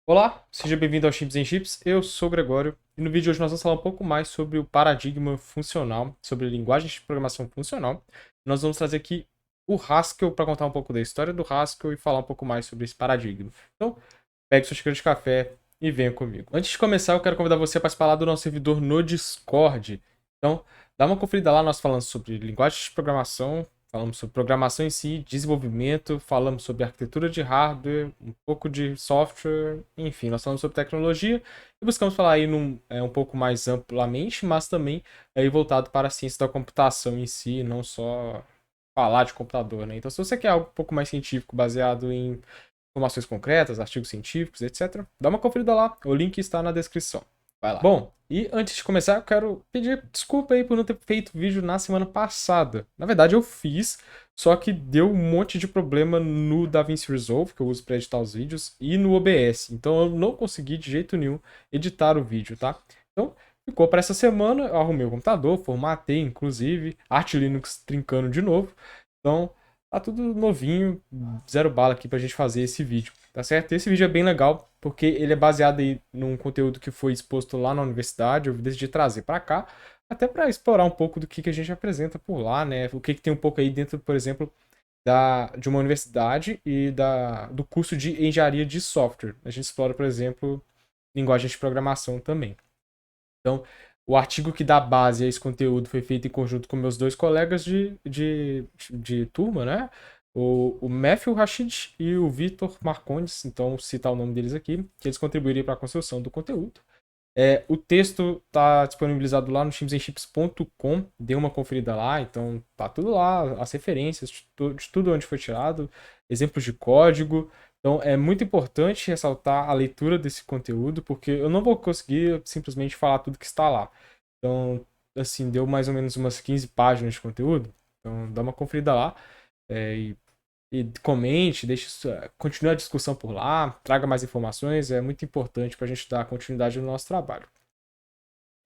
Olá, seja bem-vindo ao Chips em Chips. Eu sou o Gregório e no vídeo de hoje nós vamos falar um pouco mais sobre o paradigma funcional, sobre linguagens de programação funcional. Nós vamos trazer aqui o Haskell para contar um pouco da história do Haskell e falar um pouco mais sobre esse paradigma. Então, pegue sua xícara de café e venha comigo. Antes de começar, eu quero convidar você a participar lá do nosso servidor no Discord. Então, dá uma conferida lá, nós falamos sobre linguagens de programação, falamos sobre programação em si, desenvolvimento, falamos sobre arquitetura de hardware, um pouco de software, enfim, nós falamos sobre tecnologia e buscamos falar aí um pouco mais amplamente, mas também aí voltado para a ciência da computação em si, não só falar de computador, né? Então, se você quer algo um pouco mais científico, baseado em informações concretas, artigos científicos, etc., dá uma conferida lá, o link está na descrição. Vai lá. Bom, e antes de começar, eu quero pedir desculpa aí por não ter feito vídeo na semana passada. Na verdade, eu fiz, só que deu um monte de problema no DaVinci Resolve, que eu uso para editar os vídeos, e no OBS. Então eu não consegui de jeito nenhum editar o vídeo, tá? Então, ficou para essa semana, eu arrumei o computador, formatei, inclusive, Arch Linux trincando de novo. Então, tá tudo novinho, zero bala aqui pra gente fazer esse vídeo, tá certo? Esse vídeo é bem legal, porque ele é baseado aí num conteúdo que foi exposto lá na universidade, eu decidi trazer pra cá, até pra explorar um pouco do que a gente apresenta por lá, né? O que tem um pouco aí dentro, por exemplo, de uma universidade e do curso de engenharia de software. A gente explora, por exemplo, linguagem de programação também. Então, o artigo que dá base a esse conteúdo foi feito em conjunto com meus dois colegas de turma, né? O Matthew Rashid e o Vitor Marcondes, então citar o nome deles aqui, que eles contribuíram para a construção do conteúdo. O texto está disponibilizado lá no chipsandchips.com, dê uma conferida lá, então tá tudo lá, as referências de tudo onde foi tirado, exemplos de código. Então é muito importante ressaltar a leitura desse conteúdo, porque eu não vou conseguir simplesmente falar tudo que está lá. Então, assim, deu mais ou menos umas 15 páginas de conteúdo, então dá uma conferida lá. E comente, continue a discussão por lá, traga mais informações, é muito importante para a gente dar continuidade no nosso trabalho.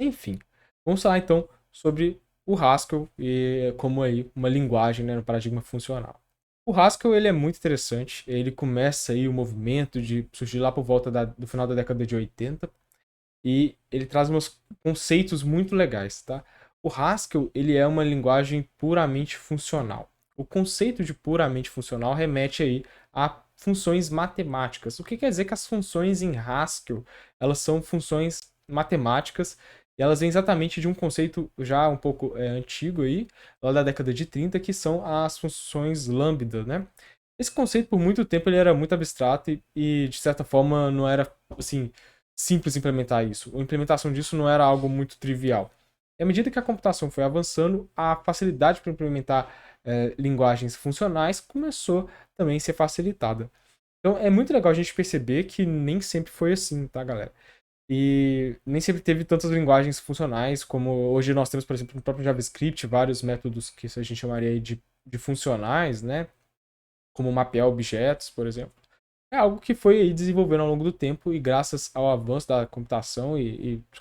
Enfim, vamos falar então sobre o Haskell e como aí uma linguagem, né, no paradigma funcional. O Haskell ele é muito interessante, ele começa aí o movimento de surgir lá por volta do final da década de 80 e ele traz uns conceitos muito legais, tá? O Haskell ele é uma linguagem puramente funcional. O conceito de puramente funcional remete aí a funções matemáticas. O que quer dizer que as funções em Haskell elas são funções matemáticas e elas vêm exatamente de um conceito já um pouco antigo aí, lá da década de 30, que são as funções lambda, né? Esse conceito por muito tempo ele era muito abstrato e de certa forma não era assim simples implementar isso. A implementação disso não era algo muito trivial. E à medida que a computação foi avançando, a facilidade para implementar linguagens funcionais começou também a ser facilitada. Então é muito legal a gente perceber que nem sempre foi assim, tá, galera? E nem sempre teve tantas linguagens funcionais como hoje nós temos, por exemplo, no próprio JavaScript, vários métodos que a gente chamaria de funcionais, né? Como mapear objetos, por exemplo. É algo que foi aí desenvolvendo ao longo do tempo e graças ao avanço da computação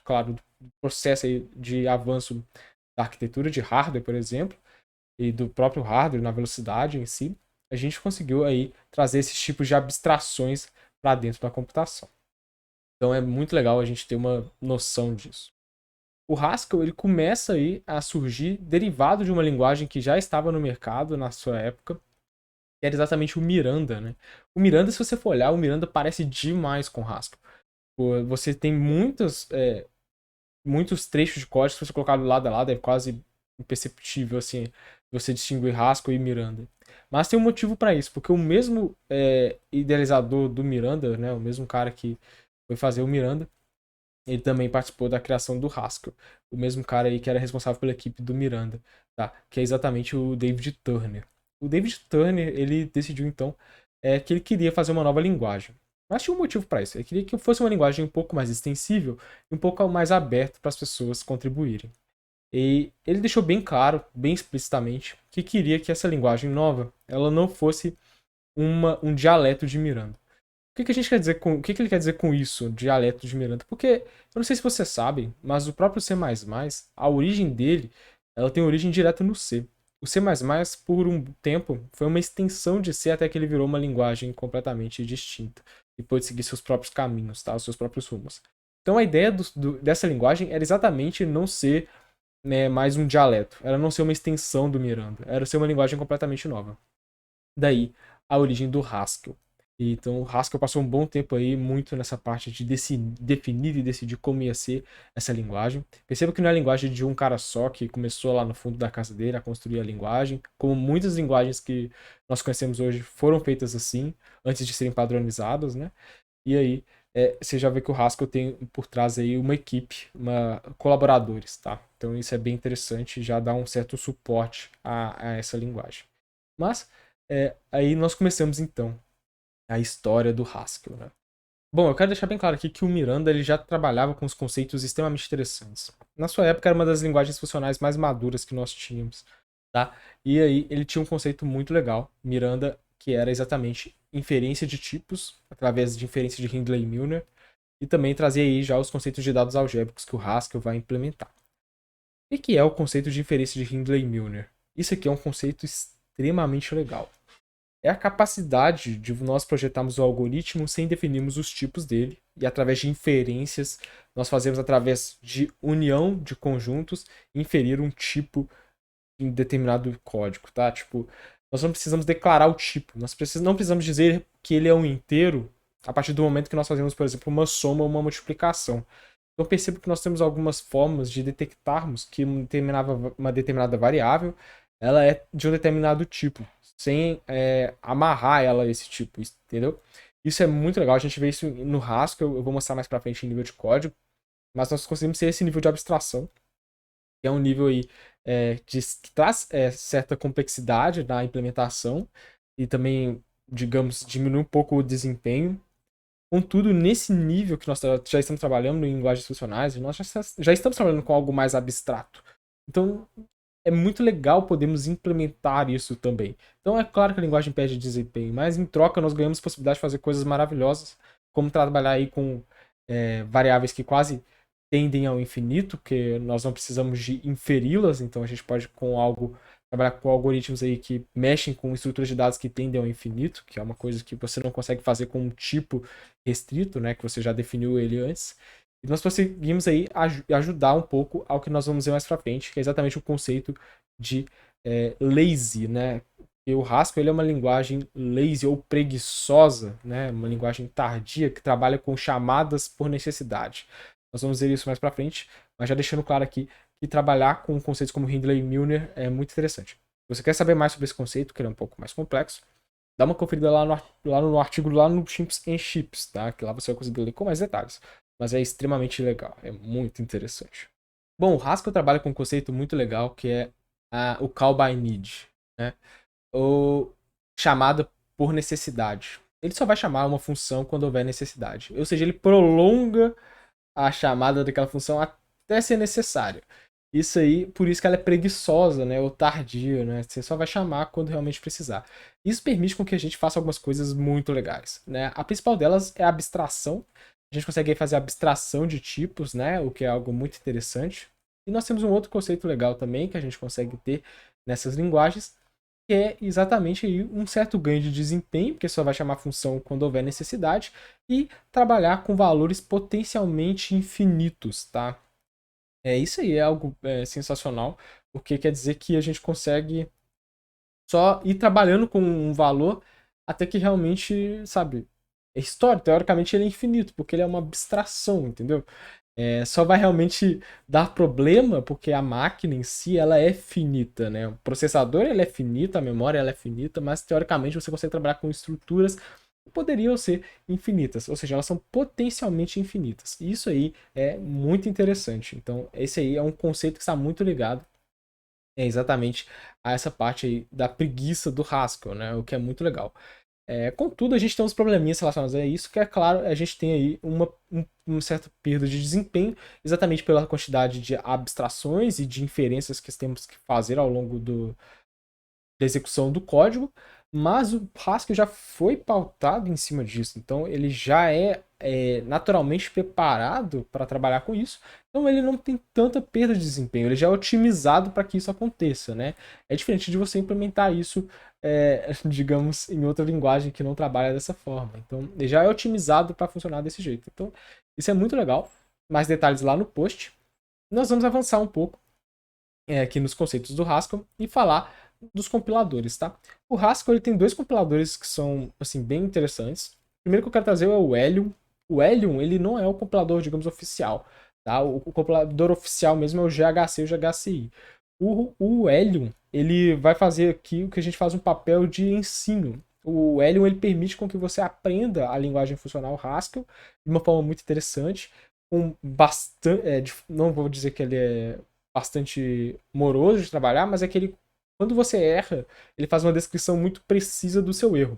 claro, do processo aí de avanço da arquitetura de hardware, por exemplo, e do próprio hardware na velocidade em si, a gente conseguiu aí trazer esses tipos de abstrações para dentro da computação. Então é muito legal a gente ter uma noção disso. O Haskell ele começa aí a surgir derivado de uma linguagem que já estava no mercado na sua época, que era exatamente o Miranda, né? O Miranda, se você for olhar, o Miranda parece demais com o Haskell. Você tem muitos trechos de código que você colocar lado a lado, é quase imperceptível assim, você distinguir Haskell e Miranda. Mas tem um motivo para isso, porque o mesmo idealizador do Miranda, né, o mesmo cara que foi fazer o Miranda, ele também participou da criação do Haskell. O mesmo cara aí que era responsável pela equipe do Miranda, tá? Que é exatamente o David Turner. O David Turner, ele decidiu então que ele queria fazer uma nova linguagem. Mas tinha um motivo para isso. Ele queria que fosse uma linguagem um pouco mais extensível e um pouco mais aberta para as pessoas contribuírem. E ele deixou bem claro, bem explicitamente, que queria que essa linguagem nova ela não fosse um dialeto de Miranda. A gente quer dizer o que ele quer dizer com isso, dialeto de Miranda? Porque eu não sei se você sabe, mas o próprio C++, a origem dele, ela tem origem direta no C. O C++, por um tempo, foi uma extensão de C até que ele virou uma linguagem completamente distinta. e pôde seguir seus próprios caminhos, tá? Os seus próprios rumos. Então a ideia dessa linguagem era exatamente não ser, né, mais um dialeto, era não ser uma extensão do Miranda, era ser uma linguagem completamente nova. Daí a origem do Haskell. Então o Haskell passou um bom tempo aí muito nessa parte de definir e decidir como ia ser essa linguagem. Perceba que não é a linguagem de um cara só que começou lá no fundo da casa dele a construir a linguagem, como muitas linguagens que nós conhecemos hoje foram feitas assim, antes de serem padronizadas, né? E aí você já vê que o Haskell tem por trás aí uma equipe, colaboradores, tá? Então isso é bem interessante, já dá um certo suporte a essa linguagem. Mas aí nós começamos então a história do Haskell, né? Bom, eu quero deixar bem claro aqui que o Miranda ele já trabalhava com os conceitos extremamente interessantes. Na sua época era uma das linguagens funcionais mais maduras que nós tínhamos, tá? E aí ele tinha um conceito muito legal, Miranda, que era exatamente inferência de tipos através de inferência de Hindley-Milner e também trazia aí já os conceitos de dados algébricos que o Haskell vai implementar. O que é o conceito de inferência de Hindley-Milner? Isso aqui é um conceito extremamente legal. É a capacidade de nós projetarmos o algoritmo sem definirmos os tipos dele, e através de inferências, nós fazemos através de união de conjuntos, inferir um tipo em determinado código, tá? Tipo, nós não precisamos declarar o tipo, não precisamos dizer que ele é um inteiro a partir do momento que nós fazemos, por exemplo, uma soma ou uma multiplicação. Então percebo que nós temos algumas formas de detectarmos que uma determinada variável ela é de um determinado tipo, sem amarrar ela a esse tipo, entendeu? Isso é muito legal, a gente vê isso no Haskell, eu vou mostrar mais pra frente em nível de código, mas nós conseguimos ter esse nível de abstração, que é um nível aí que traz certa complexidade na implementação e também, digamos, diminui um pouco o desempenho. Contudo, nesse nível que nós já estamos trabalhando em linguagens funcionais, nós já estamos trabalhando com algo mais abstrato. Então, é muito legal podermos implementar isso também. Então, é claro que a linguagem perde desempenho, mas em troca nós ganhamos possibilidade de fazer coisas maravilhosas, como trabalhar aí com variáveis que quase tendem ao infinito, porque nós não precisamos de inferi-las, então a gente pode trabalhar com algoritmos aí que mexem com estruturas de dados que tendem ao infinito, que é uma coisa que você não consegue fazer com um tipo restrito, né, que você já definiu ele antes. E nós conseguimos aí ajudar um pouco ao que nós vamos ver mais pra frente, que é exatamente o conceito de lazy, né? E o Haskell ele é uma linguagem lazy ou preguiçosa, né? Uma linguagem tardia que trabalha com chamadas por necessidade. Nós vamos ver isso mais pra frente, mas já deixando claro aqui que trabalhar com conceitos como Hindley e Milner é muito interessante. Se você quer saber mais sobre esse conceito, que ele é um pouco mais complexo, dá uma conferida lá no artigo lá no Chimps and Chips, tá? Que lá você vai conseguir ler com mais detalhes. Mas é extremamente legal, é muito interessante. Bom, o Haskell trabalha com um conceito muito legal que é o call by need, né? Ou chamada por necessidade. Ele só vai chamar uma função quando houver necessidade. Ou seja, ele prolonga a chamada daquela função até ser necessário. Isso aí, por isso que ela é preguiçosa, né? Ou tardia, né? Você só vai chamar quando realmente precisar. Isso permite com que a gente faça algumas coisas muito legais, né? A principal delas é a abstração. A gente consegue fazer abstração de tipos, né? O que é algo muito interessante. E nós temos um outro conceito legal também que a gente consegue ter nessas linguagens, que é exatamente aí um certo ganho de desempenho, porque só vai chamar função quando houver necessidade, e trabalhar com valores potencialmente infinitos, tá? Isso aí é algo sensacional, porque quer dizer que a gente consegue só ir trabalhando com um valor até que realmente, sabe, é história, teoricamente ele é infinito, porque ele é uma abstração, entendeu? Só vai realmente dar problema porque a máquina em si ela é finita, né? O processador ele é finito, a memória ela é finita, mas teoricamente você consegue trabalhar com estruturas que poderiam ser infinitas, ou seja, elas são potencialmente infinitas. E isso aí é muito interessante. Então, esse aí é um conceito que está muito ligado exatamente a essa parte aí da preguiça do Haskell, né? O que é muito legal. Contudo, a gente tem uns probleminhas relacionados a isso, que é claro, a gente tem aí uma certa perda de desempenho, exatamente pela quantidade de abstrações e de inferências que temos que fazer ao longo da execução do código, mas o Haskell já foi pautado em cima disso, então ele já é naturalmente preparado para trabalhar com isso, então ele não tem tanta perda de desempenho, ele já é otimizado para que isso aconteça, né? É diferente de você implementar isso, digamos, em outra linguagem que não trabalha dessa forma. Então, ele já é otimizado para funcionar desse jeito. Então, isso é muito legal. Mais detalhes lá no post. Nós vamos avançar um pouco aqui nos conceitos do Haskell e falar dos compiladores, tá? O Haskell ele tem dois compiladores que são assim bem interessantes. O primeiro que eu quero trazer é o Helium. O Helium ele não é o compilador, digamos, oficial, tá? O compilador oficial mesmo é o GHC e o GHCI. O Helium ele vai fazer aqui o que a gente faz um papel de ensino. O Helium ele permite com que você aprenda a linguagem funcional Haskell de uma forma muito interessante, com bastante, não vou dizer que ele é bastante moroso de trabalhar, mas é que ele, quando você erra, ele faz uma descrição muito precisa do seu erro.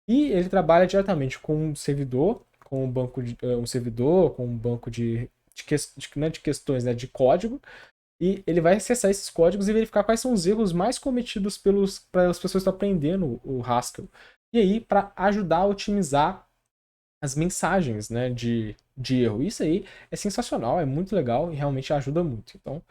E ele trabalha diretamente com um servidor, com um banco de um servidor, com um banco não é de questões, né, de código, e ele vai acessar esses códigos e verificar quais são os erros mais cometidos pelas pessoas que estão aprendendo o Haskell. E aí, para ajudar a otimizar as mensagens, né, de erro. Isso aí é sensacional, é muito legal e realmente ajuda muito. Então,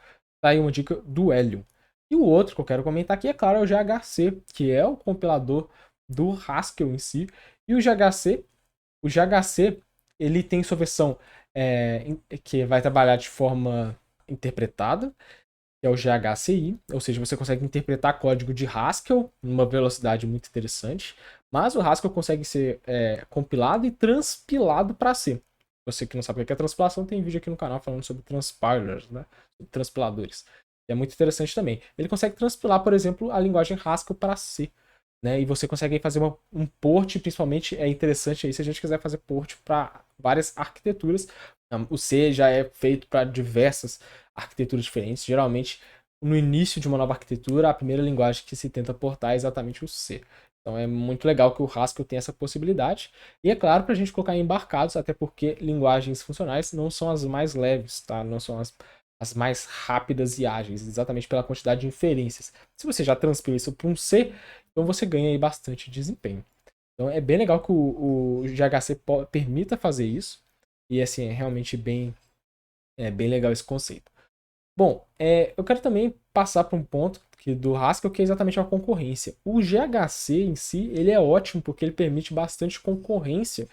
tá aí uma dica do Helium. E o outro que eu quero comentar aqui, é claro, é o GHC, que é o compilador do Haskell em si. E o GHC, ele tem sua versão que vai trabalhar de forma interpretada, que é o GHCI, ou seja, você consegue interpretar código de Haskell numa velocidade muito interessante, mas o Haskell consegue ser compilado e transpilado para C. Você que não sabe o que é transpilação, tem vídeo aqui no canal falando sobre transpilers, né? Transpiladores. É muito interessante também. Ele consegue transpilar, por exemplo, a linguagem Haskell para C. Né? E você consegue fazer um port, principalmente é interessante aí se a gente quiser fazer port para várias arquiteturas. O C já é feito para diversas arquiteturas diferentes. Geralmente, no início de uma nova arquitetura, a primeira linguagem que se tenta portar é exatamente o C. Então é muito legal que o Haskell tenha essa possibilidade. E é claro, para a gente colocar em embarcados, até porque linguagens funcionais não são as mais leves, tá? Não são as mais rápidas e ágeis, exatamente pela quantidade de inferências. Se você já transpila isso para um C, então você ganha aí bastante desempenho. Então é bem legal que o GHC permita fazer isso. E assim, é realmente bem legal esse conceito. Bom, eu quero também passar para um ponto do Haskell, que é exatamente a concorrência. O GHC em si, ele é ótimo porque ele permite bastante concorrência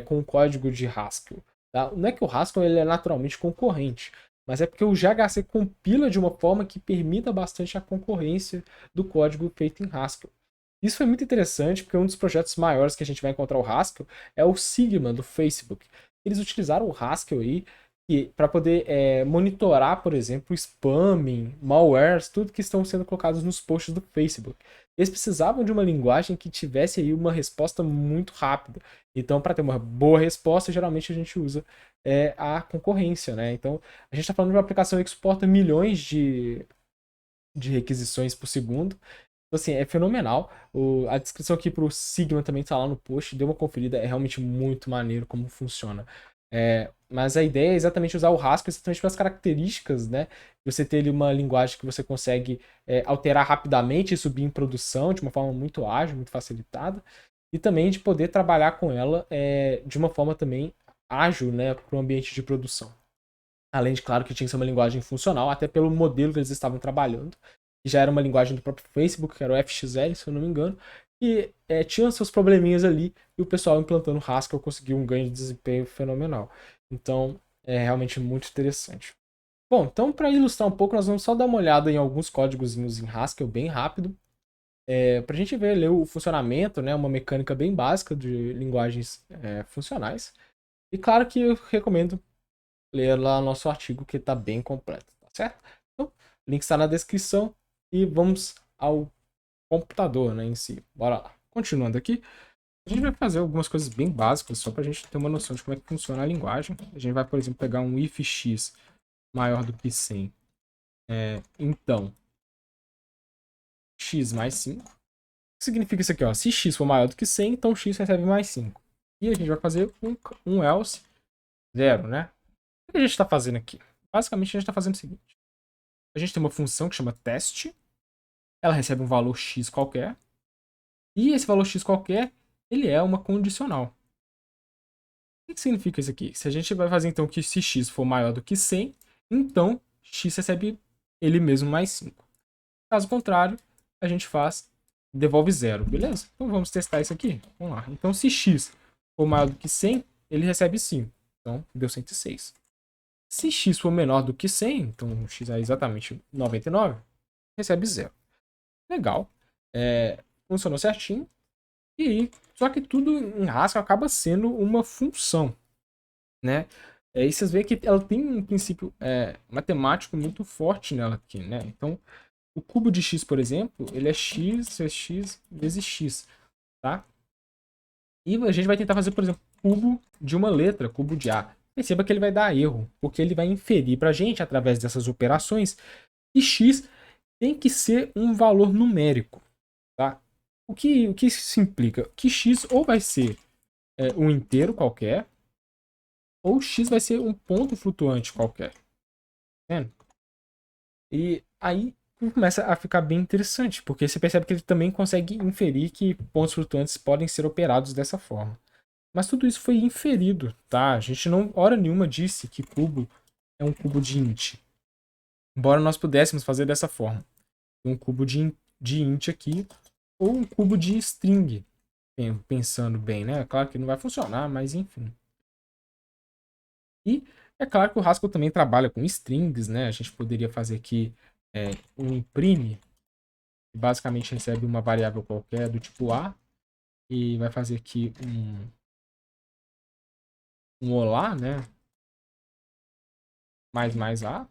com o código de Haskell. Tá? Não é que o Haskell ele é naturalmente concorrente, mas é porque o GHC compila de uma forma que permita bastante a concorrência do código feito em Haskell. Isso foi muito interessante porque um dos projetos maiores que a gente vai encontrar o Haskell é o Sigma do Facebook. Eles utilizaram o Haskell aí para poder monitorar, por exemplo, spamming, malwares, tudo que estão sendo colocados nos posts do Facebook. Eles precisavam de uma linguagem que tivesse aí uma resposta muito rápida. Então, para ter uma boa resposta, geralmente a gente usa a concorrência, né? Então, a gente está falando de uma aplicação que suporta milhões de requisições por segundo. Então, assim, é fenomenal. A descrição aqui pro Sigma também tá lá no post. Dê uma conferida, é realmente muito maneiro como funciona. Mas a ideia é exatamente usar o Haskell exatamente pelas características, né? Você ter ali uma linguagem que você consegue alterar rapidamente e subir em produção de uma forma muito ágil, muito facilitada. E também de poder trabalhar com ela de uma forma também ágil, né? Para o ambiente de produção. Além de, claro, que tinha que ser uma linguagem funcional, até pelo modelo que eles estavam trabalhando, que já era uma linguagem do próprio Facebook, que era o FXL, se eu não me engano, e tinha seus probleminhas ali, e o pessoal implantando Haskell conseguiu um ganho de desempenho fenomenal. Então, é realmente muito interessante. Bom, então para ilustrar um pouco, nós vamos só dar uma olhada em alguns códigozinhos em Haskell bem rápido, para a gente ler o funcionamento, né, uma mecânica bem básica de linguagens funcionais. E claro que eu recomendo ler lá nosso artigo que está bem completo, tá certo? Então, o link está na descrição e vamos ao computador, né, em si. Bora lá. Continuando aqui, a gente vai fazer algumas coisas bem básicas só para a gente ter uma noção de como é que funciona a linguagem. A gente vai, por exemplo, pegar um if x maior do que 100. Então, x mais 5. O que significa isso aqui? Ó? Se x for maior do que 100, então x recebe mais 5. E a gente vai fazer um else 0, né? O que a gente está fazendo aqui? Basicamente, a gente está fazendo o seguinte. A gente tem uma função que chama teste. Ela recebe um valor x qualquer. E esse valor x qualquer, ele é uma condicional. O que significa isso aqui? Se a gente vai fazer então que se x for maior do que 100, então x recebe ele mesmo mais 5. Caso contrário, a gente devolve zero, beleza? Então vamos testar isso aqui. Vamos lá. Então se x for maior do que 100, ele recebe 5. Então deu 106. Se x for menor do que 100, então x é exatamente 99, recebe zero. Legal. Funcionou certinho. E aí, só que tudo em Haskell acaba sendo uma função, né? E vocês veem que ela tem um princípio matemático muito forte nela aqui, né? Então, o cubo de x, por exemplo, ele é x vezes x, tá? E a gente vai tentar fazer, por exemplo, cubo de uma letra, cubo de A. Perceba que ele vai dar erro, porque ele vai inferir para a gente, através dessas operações, que x tem que ser um valor numérico, tá? O que isso implica? Que x ou vai ser um inteiro qualquer, ou x vai ser um ponto flutuante qualquer. Tá vendo? E aí começa a ficar bem interessante, porque você percebe que ele também consegue inferir que pontos flutuantes podem ser operados dessa forma. Mas tudo isso foi inferido, tá? A gente não, hora nenhuma, disse que cubo é um cubo de int. Embora nós pudéssemos fazer dessa forma. Um cubo de int aqui, ou um cubo de string. Pensando bem, né? Claro que não vai funcionar, mas enfim. E é claro que o Haskell também trabalha com strings, né? A gente poderia fazer aqui um imprime, que basicamente recebe uma variável qualquer do tipo A, e vai fazer aqui um olá, né? Mais A.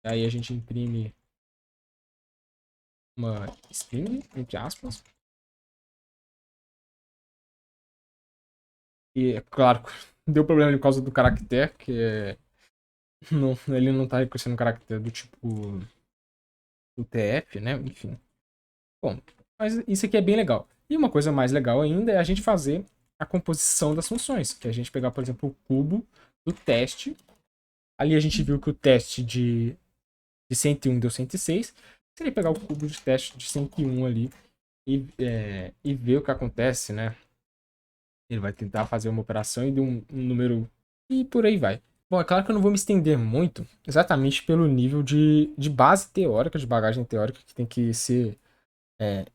Aí a gente imprime uma string, entre aspas. E é claro, deu problema por causa do caractere, que ele não tá reconhecendo um caractere do tipo UTF, né? Enfim. Bom, mas isso aqui é bem legal. E uma coisa mais legal ainda é a gente fazer a composição das funções, que é a gente pegar, por exemplo, o cubo do teste. Ali a gente viu que o teste de 101 deu 106. Seria pegar o cubo de teste de 101 ali e ver o que acontece, né? Ele vai tentar fazer uma operação e deu um número e por aí vai. Bom, é claro que eu não vou me estender muito, exatamente pelo nível de base teórica, de bagagem teórica que tem que ser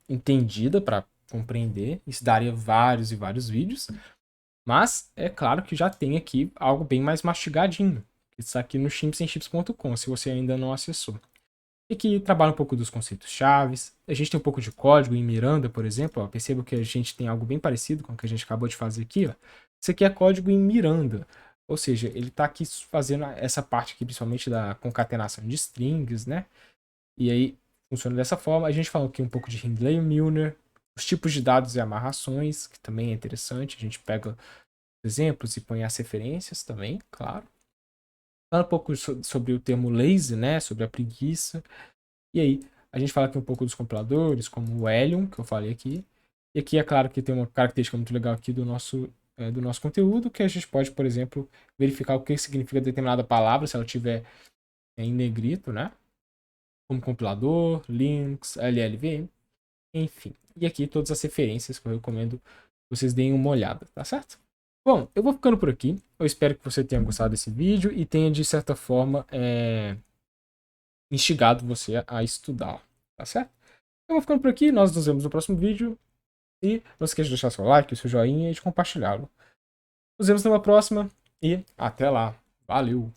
entendida para compreender. Isso daria vários e vários vídeos. Mas é claro que já tem aqui algo bem mais mastigadinho. Isso aqui no chimpsandchips.com, se você ainda não acessou. E que trabalha um pouco dos conceitos chaves. A gente tem um pouco de código em Miranda, por exemplo. Ó. Perceba que a gente tem algo bem parecido com o que a gente acabou de fazer aqui. Ó. Isso aqui é código em Miranda. Ou seja, ele está aqui fazendo essa parte aqui, principalmente da concatenação de strings, né? E aí funciona dessa forma. A gente falou aqui um pouco de Hindley e Milner, os tipos de dados e amarrações, que também é interessante. A gente pega exemplos e põe as referências também, claro. Fala um pouco sobre o termo lazy, né? Sobre a preguiça. E aí, a gente fala aqui um pouco dos compiladores, como o Helium, que eu falei aqui. E aqui é claro que tem uma característica muito legal aqui do nosso conteúdo, que a gente pode, por exemplo, verificar o que significa determinada palavra, se ela tiver em negrito, né? Como compilador, Linux, LLVM, enfim. E aqui todas as referências que eu recomendo que vocês deem uma olhada, tá certo? Bom, eu vou ficando por aqui. Eu espero que você tenha gostado desse vídeo e tenha, de certa forma, instigado você a estudar, tá certo? Eu vou ficando por aqui, nós nos vemos no próximo vídeo. E não esqueça de deixar seu like, seu joinha e de compartilhá-lo. Nos vemos numa próxima e até lá. Valeu!